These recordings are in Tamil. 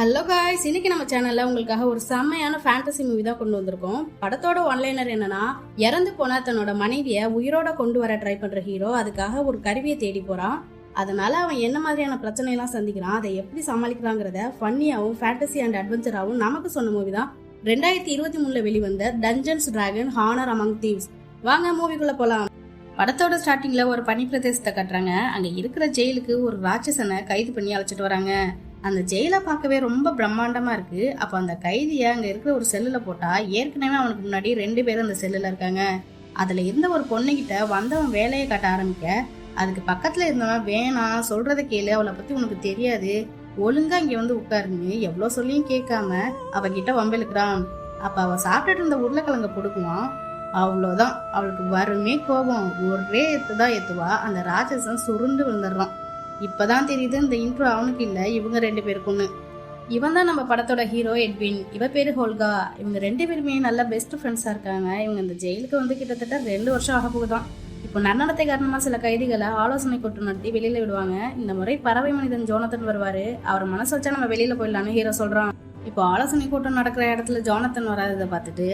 ஹலோ காய்ஸ், இன்னைக்கு நம்ம சேனல்ல உங்களுக்காக ஒரு செம்மையான ஃபேண்டசி மூவி தான் கொண்டு வந்திருக்கோம். படத்தோட ஒன்லைனர் என்னன்னா, இறந்து போனா தன்னோட மனைவிய உயிரோட கொண்டு வர ட்ரை பண்ற ஹீரோ அதுக்காக ஒரு கருவியை தேடி போறான். அதனால அவன் என்ன மாதிரியான பிரச்சனை எல்லாம் சந்திக்கிறான், அதை எப்படி சமாளிக்கிறாங்கிறத ஃபன்னியாவும் ஃபேண்டசி அண்ட் அட்வென்ச்சராகவும் நமக்கு சொன்ன மூவி தான் 2023 வெளிவந்த Dungeons Dragon Honor Among Thieves. வாங்க மூவிக்குள்ள போலாம். படத்தோட ஸ்டார்டிங்ல ஒரு பனி பிரதேசத்தை கட்டுறாங்க. அங்க இருக்கிற ஜெயிலுக்கு ஒரு ராட்சசனை கைது பண்ணி அழைச்சிட்டு வராங்க. அந்த ஜெயிலை பார்க்கவே ரொம்ப பிரம்மாண்டமா இருக்கு. அப்ப அந்த கைதிய அங்க இருக்கிற ஒரு செல்லுல போட்டா ஏற்கனவே அவனுக்கு முன்னாடி 2 பேரும் அந்த செல்லுல இருக்காங்க. அதுல இருந்த ஒரு பொண்ணுகிட்ட வந்தவன் வேலையை காட்ட ஆரம்பிக்க, அதுக்கு பக்கத்துல இருந்தவன் வேணாம், சொல்றதை கேளு, அவளை பத்தி உனக்கு தெரியாது, ஒழுங்கா இங்க வந்து உட்காருன்னு எவ்வளவு சொல்லியும் கேட்காம அவகிட்ட வம்பிழுக்கிறான். அப்ப அவ சாப்பிட்டுட்டு இருந்த உருளைக்கிழங்க கொடுக்குவான். அவ்வளவுதான், அவளுக்கு வருமே கோபம், ஒரே எத்துதான் எத்துவா. அந்த ராட்சசன் சுருண்டு விழுந்துடுறான். இப்பதான் தெரியுது இந்த இன்ட்ரோ அவனுக்கு இல்ல, இவங்க 2 பேருக்குன்னு. இவன் தான் நம்ம படத்தோட ஹீரோ எட்வின். இவ பேரு ஹோல்கா. இவங்க 2 பேருமே நல்ல பெஸ்ட் ஃப்ரெண்ட்ஸா இருக்காங்க. இவங்க இந்த ஜெயிலுக்கு வந்து கிட்டத்தட்ட 2 வருஷம் ஆக போகுதான். இப்போ நன்னடத்தை காரணமா சில கைதிகளை ஆலோசனை கொட்டு நடத்தி வெளியில விடுவாங்க. இந்த முறை பறவை மனிதன் ஜோனத்தன் வருவாரு. அவர் மனசு வச்சா நம்ம வெளியில போயிடலான்னு ஹீரோ சொல்றான். இப்போ ஆலோசனை கூட்டம் நடக்கிற இடத்துல ஜோனத்தன் வராததை பார்த்துட்டு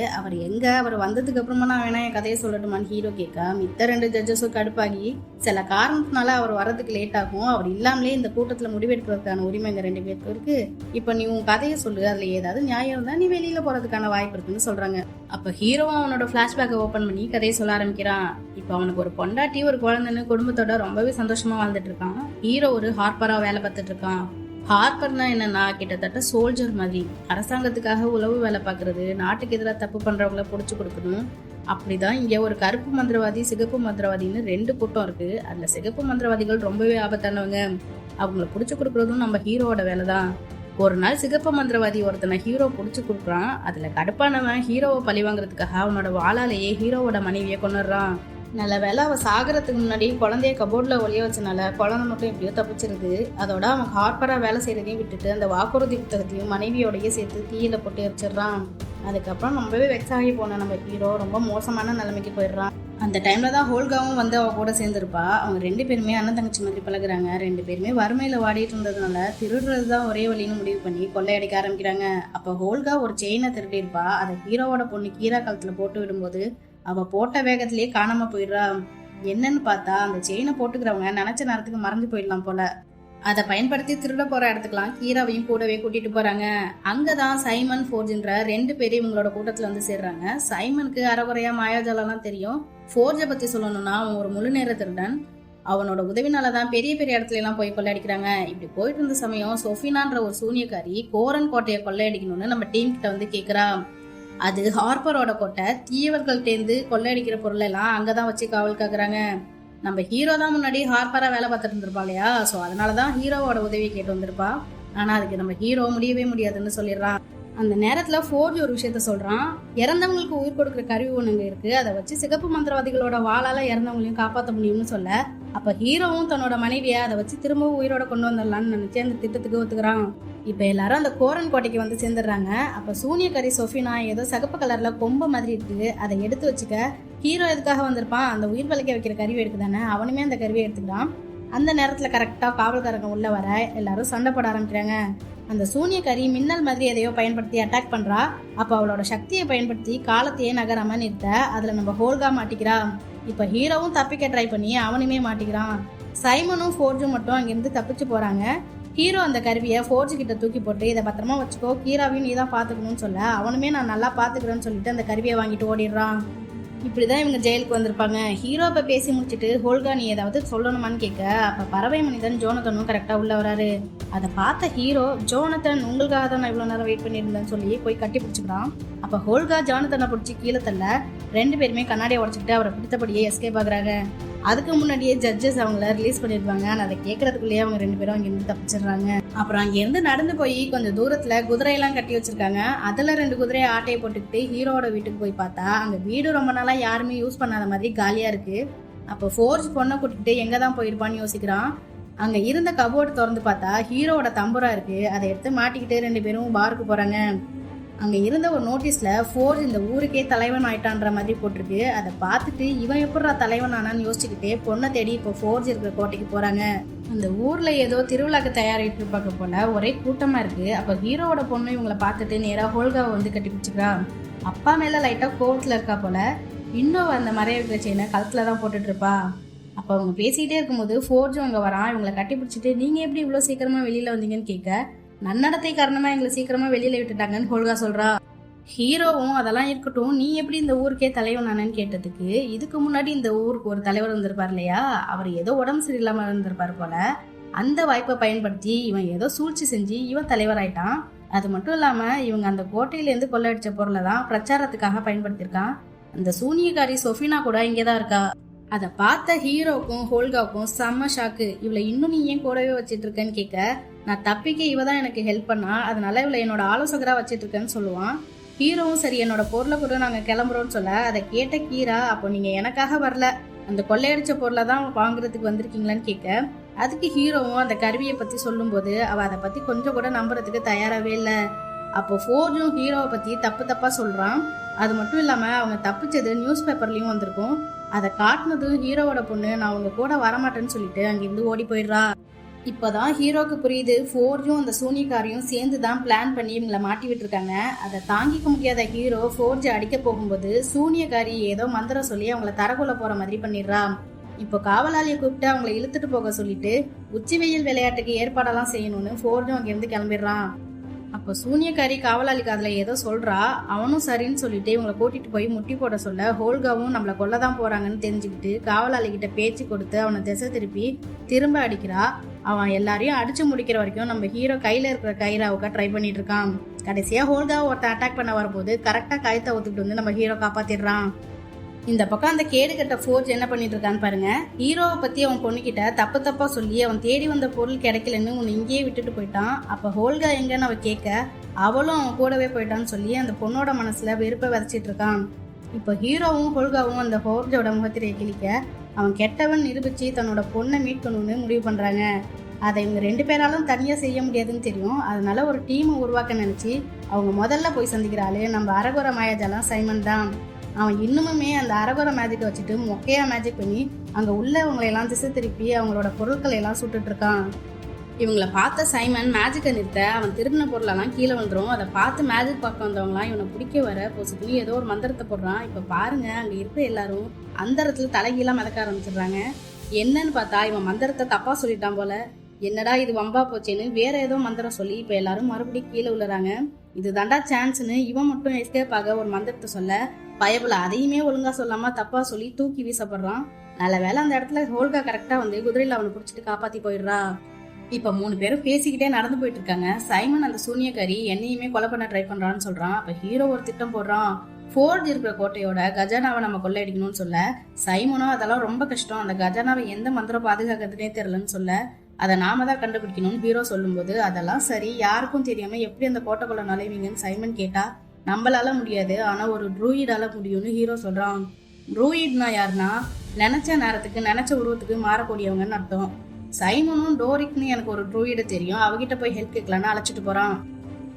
அவர் வந்ததுக்கு அப்புறமா நான் வேணா என் கதையை சொல்லட்டுமான்னு ஹீரோ கேட்க, மித்த 2 ஜட்ஜஸும் கடுப்பாகி சில காரணத்தினால அவர் வரதுக்கு லேட் ஆகும், அவர் இல்லாமலே இந்த கூட்டத்துல முடிவெடுக்கிறதுக்கான உரிமை இந்த 2 பேருக்கு இருக்கு. இப்ப நீ உன் கதையை சொல்லு, அதுல ஏதாவது நியாயம் இருந்தா நீ வெளியில போறதுக்கான வாய்ப்பு இருக்குன்னு சொல்றாங்க. அப்ப ஹீரோவும் அவனோட பிளாஷ்பேக்கை ஓபன் பண்ணி கதையை சொல்ல ஆரம்பிக்கிறான். இப்ப அவனுக்கு ஒரு பொண்டாட்டி ஒரு குழந்தைன்னு குடும்பத்தோட ரொம்பவே சந்தோஷமா வாழ்ந்துட்டு இருக்கான். ஹீரோ ஒரு ஹார்பரா வேலை பார்த்துட்டு இருக்கான். ஹார்பர்னா என்னன்னா, கிட்டத்தட்ட சோல்ஜர் மாதிரி, அரசாங்கத்துக்காக உளவு வேலை பார்க்கறது, நாட்டுக்கு எதிராக தப்பு பண்றவங்கள புடிச்சு கொடுக்கணும். அப்படிதான் இங்க ஒரு கருப்பு மந்திரவாதி, சிகப்பு மந்திரவாதின்னு 2 கூட்டம் இருக்கு. அதுல சிகப்பு மந்திரவாதிகள் ரொம்பவே ஆபத்தானவங்க. அவங்கள புடிச்சு கொடுக்கறதும் நம்ம ஹீரோவோட வேலைதான். ஒரு நாள் சிகப்பு மந்திரவாதி ஒருத்தனை ஹீரோ புடிச்சு கொடுக்குறான். அதுல கடுப்பானவன் ஹீரோவை பழி வாங்குறதுக்காக அவனோட வாளாலேயே ஹீரோவோட மனைவியை கொண்டுடுறான். நல்ல வேலை அவ சாகரத்துக்கு முன்னாடி குழந்தைய கபோர்ட்ல ஒளிய வச்சனால குழந்தை மட்டும் எப்படியோ தப்பிச்சிருது. அதோட அவன் ஹார்பரா வேலை செய்யறதையும் விட்டுட்டு அந்த வாக்குறுதி புத்தகத்தையும் மனைவியோடய சேர்த்து தீயில போட்டு எரிச்சிடுறான். அதுக்கப்புறம் ரொம்பவே வெக்ஸ் ஆகி போன நம்ம ஹீரோ ரொம்ப மோசமான நிலைமைக்கு போயிடுறான். அந்த டைம்ல தான் ஹோல்காவும் வந்து அவ கூட சேர்ந்துருப்பா. அவங்க 2 பேருமே அண்ணன் தங்கச்சி மாதிரி பழகுறாங்க. 2 பேருமே வறுமையில வாடிட்டு இருந்ததுனால திருடுறதுதான் ஒரே வழின்னு முடிவு பண்ணி கொள்ளையடிக்க ஆரம்பிக்கிறாங்க. அப்ப ஹோல்கா ஒரு செயினை திருடி இருப்பா. அதை ஹீரோவோட பொண்ணு கீரா காலத்துல போட்டு விடும்போது அவ போட்ட வேகத்திலேயே காணாம போயிடுறா. என்னன்னு பார்த்தா அந்த செயினை போட்டுக்கிறவங்க நினைச்ச நேரத்துக்கு மறைஞ்சு போயிடலாம் போல. அதை பயன்படுத்தி திருட போற இடத்துக்குலாம் கீராவையும் கூடவே கூட்டிட்டு போறாங்க. அங்கதான் சைமன், ஃபோர்ஜ்ன்ற 2 பேரும் இவங்களோட கூட்டத்துல வந்து சேர்றாங்க. சைமனுக்கு அறகுறையா மாயாஜாலாம் தெரியும். ஃபோர்ஜை பத்தி சொல்லணும்னா அவன் ஒரு முழு நேர திருடன். அவனோட உதவினாலதான் பெரிய பெரிய இடத்துல எல்லாம் போய் கொள்ளையடிக்கிறாங்க. இப்படி போயிட்டு இருந்த சமயம் சொஃபினான்ற ஒரு சூனியக்காரி கோரன் கோட்டையை கொள்ளையடிக்கணும்னு நம்ம டீம் கிட்ட வந்து கேக்குறா. அது ஹார்பரோட கோட்டை. தீயவர்கள்டேந்து கொள்ளையடிக்கிற பொருள் எல்லாம் அங்கதான் வச்சு காவல் காக்குறாங்க. நம்ம ஹீரோ தான் முன்னாடி ஹார்பரா வேலை பார்த்துட்டு இருந்திருப்பா இல்லையா, சோ அதனாலதான் ஹீரோவோட உதவியை கேட்டு வந்திருப்பா. ஆனா அதுக்கு நம்ம ஹீரோ முடியவே முடியாதுன்னு சொல்லிடுறான். அந்த நேரத்துல ஃபோர்ஜ் ஒரு விஷயத்த சொல்றான். இறந்தவங்களுக்கு உயிர் கொடுக்குற கருவி ஒண்ணுங்க இருக்கு, அதை வச்சு சிகப்பு மந்திரவாதிகளோட வாளால இறந்தவங்களையும் காப்பாற்ற முடியும்னு சொல்ல, அப்ப ஹீரோவும் தன்னோட மனைவியை அதை வச்சு திரும்பவும் உயிரோட கொண்டு வந்துடலாம்னு நினைச்சு அந்த திட்டத்துக்கு ஒத்துக்கிறான். இப்ப எல்லாரும் அந்த கோரன் கோட்டைக்கு வந்து சேர்ந்துடுறாங்க. அப்ப சூனியக்காரி சொஃபினா ஏதோ சகப்பு கலர்ல கொம்பு மாதிரி இருக்கு, அதை எடுத்து வச்சுக்க. ஹீரோ எதுக்காக வந்திருப்பான், அந்த உயிர் பலிக்க வைக்கிற கருவி எடுக்குதானே, அவனுமே அந்த கருவியை எடுத்துக்கிறான். அந்த நேரத்துல கரெக்டா காவல்காரங்க உள்ள வர எல்லாரும் சண்டை போட ஆரம்பிக்கிறாங்க. அந்த சூனியக்காரி மின்னல் மாதிரி எதையோ பயன்படுத்தி அட்டாக் பண்றா. அப்ப அவளோட சக்தியை பயன்படுத்தி காலத்தையே நகராம நிறுத்த அதுல நம்ம ஹோல்கா மாட்டிக்கிறா. இப்ப ஹீரோவும் தப்பிக்க ட்ரை பண்ணி அவனுமே மாட்டிக்கிறான். சைமனும் ஃபோர்ஜும் மட்டும் அங்கிருந்து தப்பிச்சு போறாங்க. ஹீரோ அந்த கருவியை ஃபோர்ஜ் கிட்ட தூக்கி போட்டு இதை பத்திரமா வச்சுக்கோ, கீராவையும் நீ தான் பாத்துக்கணும்னு சொல்ல, அவனுமே நான் நல்லா பாத்துக்கிறேன்னு சொல்லிட்டு அந்த கருவியை வாங்கிட்டு ஓடிடுறான். இப்படிதான் இவங்க ஜெயிலுக்கு வந்திருப்பாங்க. ஹீரோ இப்ப பேசி முடிச்சுட்டு ஹோல்கா நீ ஏதாவது சொல்லணுமான்னு கேட்க, அப்ப பறவை மனிதன் ஜோனத்தனும் கரெக்டா உள்ள வராரு. அதை பார்த்த ஹீரோ, ஜோனத்தன் உங்களுக்காக தான் நான் இவ்வளவு நேரம் வெயிட் பண்ணியிருந்தேன்னு சொல்லி போய் கட்டி பிடிச்சிக்கிறான். அப்ப ஹோல்கா ஜோனத்தனை பிடிச்சி கீழே தள்ள 2 பேருமே கண்ணாடியை உடச்சிக்கிட்டு அவரை பிடித்தபடியே எஸ்கேப் ஆகுறாங்க. அதுக்கு முன்னாடியே ஜட்ஜஸ் அவங்கள ரிலீஸ் பண்ணிடுவாங்க. அதை கேட்கறதுக்குள்ளேயே அவங்க 2 பேரும் அங்கிருந்து தப்பிச்சிடுறாங்க. அப்புறம் அங்கிருந்து நடந்து போய் கொஞ்சம் தூரத்துல குதிரையெல்லாம் கட்டி வச்சிருக்காங்க. அதுல 2 குதிரையை ஆட்டையை போட்டுக்கிட்டு ஹீரோட வீட்டுக்கு போய் பார்த்தா அங்க வீடு ரொம்ப நாளா யாருமே யூஸ் பண்ணாத மாதிரி காலியா இருக்கு. அப்போ ஃபோர்ஜ் பொண்ணை கூட்டிட்டு எங்கதான் போயிருப்பான்னு யோசிக்கிறான். அங்க இருந்த கபோர்டு திறந்து பார்த்தா ஹீரோவோட தம்புரா இருக்கு. அதை எடுத்து மாட்டிக்கிட்டு 2 பேரும் பாருக்கு போறாங்க. அங்க இருந்த ஒரு நோட்டீஸ்ல ஃபோர்ஜ் இந்த ஊருக்கே தலைவன் ஆயிட்டான்ற மாதிரி போட்டிருக்கு. அதை பார்த்துட்டு இவன் எப்படா தலைவன் ஆனான்னு யோசிச்சுக்கிட்டே பொண்ணை தேடி இப்போ ஃபோர்ஜ் இருக்கிற கோட்டைக்கு போறாங்க. அந்த ஊர்ல ஏதோ திருவிழாக்கு தயாரிட்டு இருப்பாங்க போல, ஒரே கூட்டமா இருக்கு. அப்ப ஹீரோவோட பொண்ணு இவங்களை பார்த்துட்டு நேரா ஹோல்காவை வந்து கட்டி பிடிச்சிக்கிறா. அப்பா மேல லைட்டா கோவத்துல இருக்கா போல. இன்னும் அந்த மறைய வைக்கிற செயினை கழுத்துல தான் போட்டுட்டு இருப்பா. அப்ப அவங்க பேசிக்கிட்டே இருக்கும்போது ஃபோர்ஜும் அங்க வரான். இவங்களை கட்டி பிடிச்சிட்டு நீங்க எப்படி இவ்வளவு சீக்கிரமா வெளியில வந்தீங்கன்னு கேட்க, நன்னடத்தை காரணமா எங்களை சீக்கிரமா வெளியில விட்டுட்டாங்கன்னு ஹோல்கா சொல்றா. ஹீரோவும் அதெல்லாம் இருக்கட்டும், நீ எப்படி இந்த ஊருக்கே தலைவனானு கேட்டதுக்கு, இதுக்கு முன்னாடி இந்த ஊருக்கு ஒரு தலைவர் வந்திருப்பார் இல்லையா, அவர் ஏதோ உடம்பு சரியில்லாம இருந்திருப்பாரு போல. அந்த வாய்ப்பை பயன்படுத்தி இவன் ஏதோ சூழ்ச்சி செஞ்சு இவன் தலைவராயிட்டான். அது மட்டும் இல்லாம இவங்க அந்த கோட்டையில இருந்து கொள்ளையடிச்ச பொருளை தான் பிரச்சாரத்துக்காக பயன்படுத்திருக்கான். அந்த சூனியக்காரி சொஃபினா கூட இங்கேதான் இருக்கா. அதை பார்த்த ஹீரோக்கும் ஹோல்காவுக்கும் செம்ம ஷாக்கு. இவளை இன்னும் நீ ஏன் கூடவே வச்சிட்டு இருக்கேன்னு கேட்க, நான் தப்பிக்க இவ தான் எனக்கு ஹெல்ப் பண்ணா, அதனால இவளை என்னோட ஆலோசகரா வச்சிட்டு இருக்கேன்னு சொல்லுவான். ஹீரோவும் சரி என்னோட பொருளை கூட நாங்க கிளம்புறோம்னு சொல்ல, அதை கேட்ட கீரா, அப்போ நீங்க எனக்காக வரல, அந்த கொள்ளையடிச்ச பொருளை தான் வாங்குறதுக்கு வந்திருக்கீங்களான்னு கேட்க, அதுக்கு ஹீரோவும் அந்த கருவியை பத்தி சொல்லும் போது அவ அதை பத்தி கொஞ்சம் கூட நம்புறதுக்கு தயாராகவே இல்லை. அப்போ ஃபோர்ஜும் ஹீரோவை பத்தி தப்பா சொல்றான். அது மட்டும் இல்லாம அவங்க தப்பிச்சது நியூஸ் பேப்பர்லயும் வந்திருக்கும். அதை காட்டினதும் ஹீரோவோட பொண்ணு நான் அவங்க கூட வரமாட்டேன்னு சொல்லிட்டு அங்கிருந்து ஓடி போயிடுறா. இப்பதான் ஹீரோக்கு புரியுது, ஃபோர்ஜும் அந்த சூனியக்காரியும் சேர்ந்து தான் பிளான் பண்ணி இவங்களை மாட்டி விட்டுருக்காங்க. அதை தாங்கிக்க முடியாத ஹீரோ ஃபோர்ஜை அடிக்க போகும்போது சூனியக்காரி ஏதோ மந்திரம் சொல்லி அவங்கள தரக்குள்ள போற மாதிரி பண்ணிடுறா. இப்போ காவலாளியை கூப்பிட்டு அவங்களை இழுத்துட்டு போக சொல்லிட்டு உச்சி வெயில் விளையாட்டுக்கு ஏற்பாடெல்லாம் செய்யணும்னு ஃபோர்ஜும் அங்கிருந்து கிளம்பிடுறான். அப்போ சூனியக்காரி காவலாளி காதுல ஏதோ சொல்றா. அவனும் சரின்னு சொல்லிட்டு இவங்களை கூட்டிட்டு போய் முட்டி போட சொல்ல, ஹோல்காவும் நம்மளை கொல்லதான் போறாங்கன்னு தெரிஞ்சுக்கிட்டு காவலாளி கிட்ட பேச்சு கொடுத்து அவனை திசை திருப்பி திரும்ப அடிக்கிறா. அவன் எல்லாரையும் அடிச்சு முடிக்கிற வரைக்கும் நம்ம ஹீரோ கையில இருக்கிற கயிறாவுக்க ட்ரை பண்ணிட்டு இருக்கான். கடைசியா ஹோல்காவை ஒருத்தன் அட்டாக் பண்ண வரும்போது கரெக்டா கயத்தை ஒத்துக்கிட்டு வந்து நம்ம ஹீரோ காப்பாத்திடுறான். இந்த பக்கம் அந்த கேடு கட்ட ஃபோர்ஜ் என்ன பண்ணிட்டு இருக்கான்னு பாருங்க. ஹீரோவை பத்தி அவன் பொண்ணுகிட்ட தப்பா சொல்லி அவன் தேடி வந்த பொருள் கிடைக்கலன்னு உன்னை இங்கேயே விட்டுட்டு போயிட்டான். அப்ப ஹோல்கா எங்கன்னு அவ கேட்க, அவளும் அவன் கூடவே போயிட்டான்னு சொல்லி அந்த பொண்ணோட மனசுல வெறுப்பை விதைச்சிட்டு இருக்கான். இப்ப ஹீரோவும் ஹோல்காவும் அந்த ஃபோர்ஜோட முகத்திரையை கிழிக்க, அவன் கெட்டவன் நிரூபிச்சு தன்னோட பொண்ணை மீட் பண்ணணும்னு முடிவு பண்றாங்க. அதை இவங்க 2 பேராலும் தனியா செய்ய முடியாதுன்னு தெரியும். அதனால ஒரு டீமை உருவாக்க நினைச்சு அவங்க முதல்ல போய் சந்திக்கிறாள் நம்ம அரகுர மாயாஜாலம் சைமன் தான். அவன் இன்னுமுமே அந்த அரகுர மேஜிக்கை வச்சுட்டு மொக்கையா மேஜிக் பண்ணி அங்க உள்ளவங்களை எல்லாம் திசை திருப்பி அவங்களோட பொருட்களை எல்லாம் சுட்டுட்டு இருக்கான். இவங்களை பார்த்த சைமன் மேஜிக்கை நிறுத்த அவன் திருடின பொருளெல்லாம் கீழே வந்துடும். அதை பார்த்து மேஜிக் பார்க்க வந்தவங்களாம் இவனை பிடிக்க வர பொசுக்கு ஏதோ ஒரு மந்திரத்தை போடுறான். இப்ப பாருங்க, அங்க இருக்க எல்லாரும் அந்த இடத்துல தலைகீழா மிதக்க ஆரம்பிச்சிடுறாங்க. என்னன்னு பார்த்தா இவன் மந்திரத்தை தப்பா சொல்லிட்டான் போல. என்னடா இது வம்பா போச்சேன்னு வேற ஏதோ மந்திரம் சொல்லி இப்ப எல்லாரும் மறுபடியும் கீழே விழுறாங்க. இது தாண்டா சான்ஸ்னு இவன் மட்டும் எஸ்கேப் ஆக ஒரு மந்திரத்தை சொல்ல, பயபுல அதையுமே ஒழுங்கா சொல்லாம தப்பா சொல்லி தூக்கி வீசப்படுறான். நல்ல வேலை அந்த இடத்துல ஹோல்கா கரெக்டா வந்து குதிரையில அவனை பிடிச்சிட்டு காப்பாத்தி போயிடுறா. இப்ப 3 பேரும் பேசிக்கிட்டே நடந்து போயிட்டு இருக்காங்க. சைமன் அந்த சூனியக்காரி என்னையுமே கொலை பண்ண ட்ரை பண்றான்னு சொல்றான். அப்ப ஹீரோ ஒரு திட்டம் போடுறான். ஃபோர்ஜ் இருக்கிற கோட்டையோட கஜானாவை நம்ம கொள்ளையடிக்கணும்னு சொல்ல, சைமனும் அதெல்லாம் ரொம்ப கஷ்டம், அந்த கஜானாவை எந்த மந்திரம் பாதுகாக்கிறதுனே தெரியலன்னு சொல்ல, அதை நாம தான் கண்டுபிடிக்கணும்னு ஹீரோ சொல்லும்போது, அதெல்லாம் சரி, யாருக்கும் தெரியாம எப்படி அந்த கோட்டைக்குள்ள நுழைவீங்கன்னு சைமன் கேட்டா, நம்மளால முடியாது, ஆனா ஒரு ட்ரூயிடால முடியும்னு ஹீரோ சொல்றான். ட்ரூயிட்னா யாருன்னா நினைச்ச நேரத்துக்கு நினைச்ச உருவத்துக்கு மாறக்கூடியவங்கன்னு அர்த்தம். சைமனும் டோரிக்னு எனக்கு ஒரு ட்ரூயிட தெரியும், அவகிட்ட போய் ஹெல்ப் கேட்கலான்னு அழைச்சிட்டு போறான்.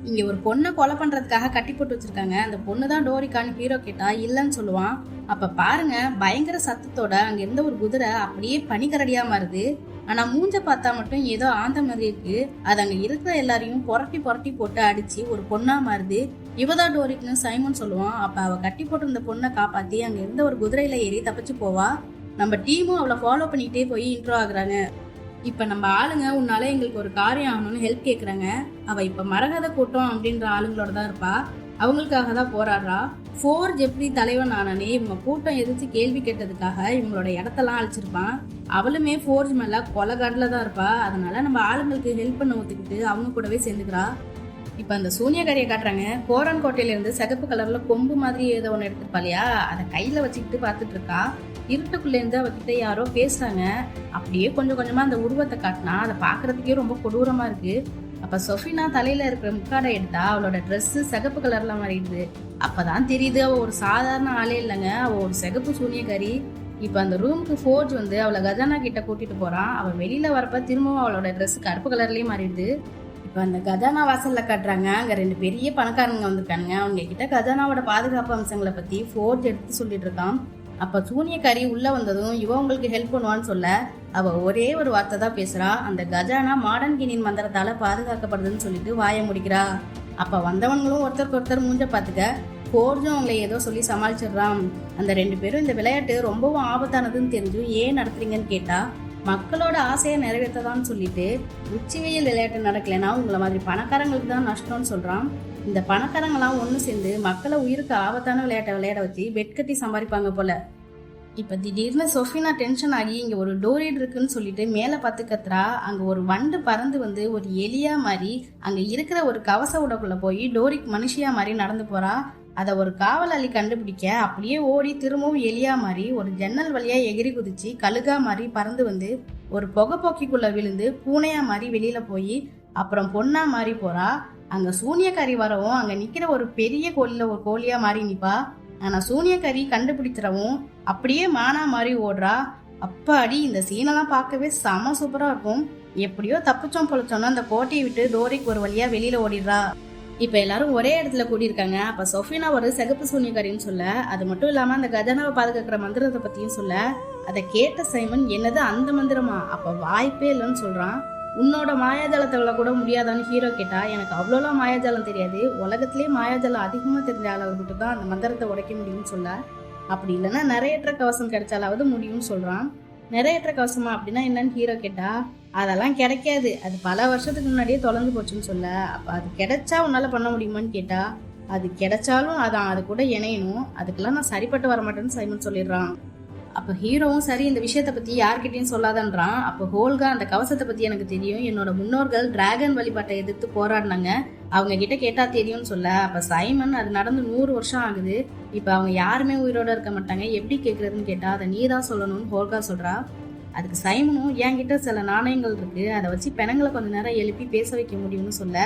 இங்க ஒரு பொண்ணை கொலை பண்றதுக்காக கட்டி போட்டு வச்சிருக்காங்க, அந்த பொண்ணு தான் டோரிக்கான்னு ஹீரோ கேட்டா இல்லன்னு சொல்லுவான். அப்ப பாருங்க, பயங்கர சத்தத்தோட அங்க இருந்த ஒரு குதிரை அப்படியே பனிக்கரடியா மாறுது. ஆனா மூஞ்ச பார்த்தா மட்டும் ஏதோ ஆந்த மாதிரி இருக்கு. அது அங்க இருக்கிற எல்லாரையும் புரட்டி போட்டு அடிச்சு ஒரு பொண்ணா மாறுது. இவதான் டோரிக்னு சைமன் சொல்லுவான். அப்ப அவ கட்டி போட்டு இந்த பொண்ணை காப்பாத்தி அங்க இருந்த ஒரு குதிரையில ஏறி தப்பிச்சு போவா. நம்ம டீமும் அவளை ஃபாலோ பண்ணிட்டே போய் இன்ட்ரோ ஆகுறாங்க. இப்ப நம்ம ஆளுங்க உன்னால எங்களுக்கு ஒரு காரியம் ஆகணும்னு ஹெல்ப் கேக்குறாங்க. அவ இப்ப மரகத கூட்டம் அப்படின்ற ஆளுங்களோட தான் இருப்பா, அவங்களுக்காக தான் போராடுறா. ஃபோர்ஜ் எப்படி தலைவன் ஆனானே இவங்க கூட்டம் எதிர்த்து கேள்வி கேட்டதுக்காக இவங்களோட இடத்தெல்லாம் அழிச்சிருப்பான். அவளுமே ஃபோர்ஜ் மேல கொலைகாடுல தான் இருப்பா. அதனால நம்ம ஆளுங்களுக்கு ஹெல்ப் பண்ண ஒத்துக்கிட்டு அவங்க கூடவே சேர்ந்துக்கிறா. இப்ப அந்த சூனியக்காரியை காட்டுறாங்க. கோரன் கோட்டையில இருந்து சிகப்பு கலர்ல கொம்பு மாதிரி ஏதோ ஒண்ணு எடுத்துருப்பா இல்லையா, அதை கையில வச்சுக்கிட்டு பாத்துட்டு இருக்கா. இருட்டுக்குள்ள இருந்து அவகிட்ட யாரோ பேசுறாங்க. அப்படியே கொஞ்சமா அந்த உருவத்தை காட்டினா அதை பாக்குறதுக்கே ரொம்ப கொடூரமா இருக்கு. அப்ப சொஃபினா தலையில இருக்கிற முக்காடை எடுத்தா அவளோட ட்ரெஸ் சிகப்பு கலர்ல மாறிடுது. அப்பதான் தெரியுது அவ ஒரு சாதாரண ஆளே இல்லைங்க, அவ ஒரு சிகப்பு சூனியக்காரி. இப்ப அந்த ரூமுக்கு ஃபோர்ஜ் வந்து அவளை கஜானா கிட்ட கூட்டிட்டு போறான். அவ வெளியில வரப்ப திரும்பவும் அவளோட ட்ரெஸ் கருப்பு கலர்லயே மாறிடுது. இப்ப அந்த கஜானா வாசல்ல காட்டுறாங்க. அங்க 2 பெரிய பணக்காரங்க வந்திருக்காங்க. அவங்க கிட்ட கஜானாவோட பாதுகாப்பு அம்சங்களை பத்தி ஃபோர்ஜ் எடுத்து சொல்லிட்டு இருக்கான். அப்ப சூனியக்காரி உள்ள வந்ததும் இவ உங்களுக்கு ஹெல்ப் பண்ணுவான்னு சொல்ல, அவ ஒரே ஒரு வார்த்தை தான் பேசுறா. அந்த கஜானா மாடன் கினின் மந்திரத்தால பாதுகாக்கப்படுதுன்னு சொல்லிட்டு வாய முடிக்கிறா. அப்ப வந்தவங்களும் ஒருத்தருக்கு ஒருத்தர் மூஞ்ச பாத்துக்க போர்ஜும் அவங்களை ஏதோ சொல்லி சமாளிச்சிடுறான். அந்த 2 பேரும் இந்த விளையாட்டு ரொம்பவும் ஆபத்தானதுன்னு தெரிஞ்சு ஏன் நடத்துறீங்கன்னு கேட்டா, மக்களோட ஆசையை நிறைவேற்றதான்னு சொல்லிட்டு உச்சி வெயில் விளையாட்டு நடக்கலைன்னா உங்களை மாதிரி பணக்காரங்களுக்கு தான் நஷ்டம்னு சொல்றான். இந்த பணக்காரங்களாம் ஒண்ணு சேர்ந்து மக்களை உயிருக்கு ஆபத்தான விளையாட்டை விளையாட வச்சு பெட் கட்டி சம்பாதிப்பாங்க போல. இப்ப திடீர்னு சொஃபினா டென்ஷன் ஆகி இங்க ஒரு டோரிட் இருக்குன்னு சொல்லிட்டு மேல பார்த்து கத்துறா. அங்க ஒரு வண்டு பறந்து வந்து ஒரு எலியா மாதிரி அங்க இருக்கிற ஒரு கவச உடக்குள்ள போய் டோரிக் மனுஷியா மாதிரி நடந்து போறா. அதை ஒரு காவலாளி கண்டுபிடிக்க அப்படியே ஓடி திரும்பவும் எலியா மாதிரி ஒரு ஜன்னல் வழியா எகிரி குதிச்சு கழுகா மாதிரி பறந்து வந்து ஒரு புகைப்போக்கிக்குள்ள விழுந்து பூனையா மாதிரி வெளியில போய் அப்புறம் பொண்ணா மாதிரி போறா. அங்க சூனியக்காரி வரவும் அங்க நிக்கிற ஒரு பெரிய கோழில ஒரு கோழியா மாறி நிப்பா. ஆனா சூனியக்காரி கண்டுபிடிச்சிடவும் அப்படியே மானா மாதிரி ஓடுறா. அப்பாடி இந்த சீனெல்லாம் பார்க்கவே செம சூப்பரா இருக்கும். எப்படியோ தப்பிச்சோம் பொழைச்சோன்னா அந்த கோட்டையை விட்டு டோரிக் ஒரு வழியா வெளியில ஓடிடுறா. இப்ப எல்லாரும் ஒரே இடத்துல கூடியிருக்காங்க. அப்ப சொஃபினா ஒரு சிகப்பு சூனியக்காரின்னு சொல்ல, அது மட்டும் இல்லாம அந்த கஜானாவை பாதுகாக்கிற மந்திரத்தை பத்தியும் சொல்ல, அதை கேட்ட சைமன் என்னது அந்த மந்திரமா, அப்ப வாய்ப்பே இல்லைன்னு சொல்றான். உன்னோட மாயாஜாலத்தை கூட முடியாதான்னு ஹீரோ கேட்டா, எனக்கு அவ்வளோலாம் மாயாஜாலம் தெரியாது, உலகத்திலேயே மாயாஜாலம் அதிகமா தெரிஞ்ச அளவுக்கு தான் அந்த மந்திரத்தை உடைக்க முடியும்னு சொல்ல, அப்படி இல்லைன்னா நிறையற்ற கவசம் கிடைச்சாலாவது முடியும்னு சொல்றான். நிறையற்ற கவசமா அப்படின்னா என்னன்னு ஹீரோ கேட்டா, அதெல்லாம் கிடைக்காது, அது பல வருஷத்துக்கு முன்னாடியே தொலைஞ்சு போச்சுன்னு சொல்ல, அப்ப அது கிடைச்சா உன்னால பண்ண முடியுமான்னு கேட்டா, அது கிடைச்சாலும் அதான் அது கூட இணையணும், அதுக்கெல்லாம் நான் சரிப்பட்டு வரமாட்டேன்னு சைமன் சொல்லிடுறான். அப்ப ஹீரோவும் சரி இந்த விஷயத்த பத்தி யார்கிட்டயும் சொல்லாதன்றான். அப்ப ஹோல்கா அந்த கவசத்தை பத்தி எனக்கு தெரியும், என்னோட முன்னோர்கள் டிராகன் வழிபாட்டை எதிர்த்து போராடினாங்க, அவங்க கிட்ட கேட்டா தெரியும்னு சொல்ல, அப்ப சைமன் அது நடந்து 100 வருஷம் ஆகுது, இப்ப அவங்க யாருமே உயிரோட இருக்க மாட்டாங்க, எப்படி கேக்குறதுன்னு கேட்டா அதை நீதான் சொல்லணும்னு ஹோல்கா சொல்றா. அதுக்கு சைமனும் என்கிட்ட சில நாணயங்கள் இருக்கு, அதை வச்சு பெணங்களை கொஞ்ச நேரம் எழுப்பி பேச வைக்க முடியும்னு சொல்ல,